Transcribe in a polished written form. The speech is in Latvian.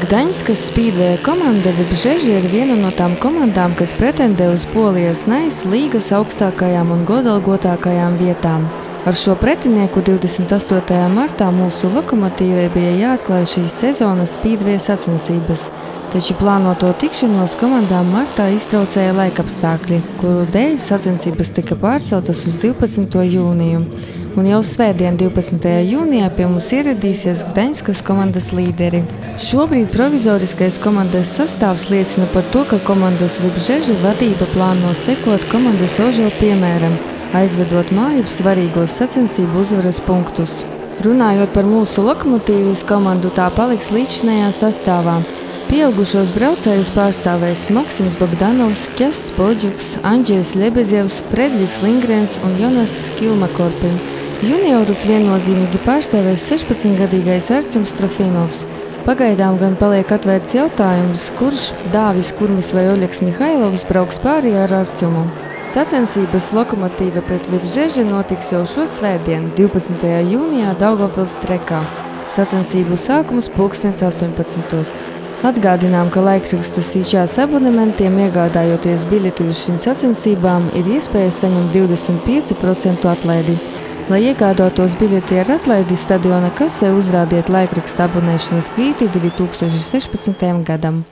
Gdaņskas spīdvēja komanda Vibžeži ir viena no tām komandām, kas pretendē uz Polijas NAIS līgas augstākajām un godalgotākajām vietām. Ar šo pretinieku 28. martā mūsu Lokomotīvai bija jāatklāj šīs sezonas spīdvēja sacensības, taču plānoto tikšanos komandām martā iztraucēja laikapstākļi, kuru dēļ sacensības tika pārceltas uz 12. jūniju. Un jau svētdien 12. jūnijā pie mums ieradīsies Gdaņskas komandas līderi. Šobrīd provizoriskais komandas sastāvs liecina par to, ka komandas Vibžeži vadība plāno sekot komandas Ožela piemēram, aizvedot māju svarīgos sacensību uzvaras punktus. Runājot par mūsu Lokomotīvas komandu, tā paliks līdzšinējā sastāvā. Pieaugušos braucējus pārstāvēs Maksims Bogdanovs, Kjasts Podžuks, Andžejs Ļebedzevs, Fredriks Lingrens un Jonas Kilmakorpi. Juniorus viennozīmīgi pārstāvēs 16-gadīgais Arcums Trofimovs. Pagaidām gan paliek atvērts jautājums, kurš Dāvis Kurmis vai Oļegs Mihailovs brauks pāri ar Arcumu. Sacensības Lokomotīva pret Vibžeži notiks jau šo svētdienu, 12. jūnijā Daugavpils trekā. Sacensību sākums 18. Atgādinām, ka laikrakstas Ičās abonementiem iegādājoties biļeti uz šīm sacensībām ir iespēja saņemt 25% atlaidi. Lai iegādātos biļeti ar atlaidi, stadiona kasē uzrādiet laikraksta abonēšanas kvīti 2016. gadam.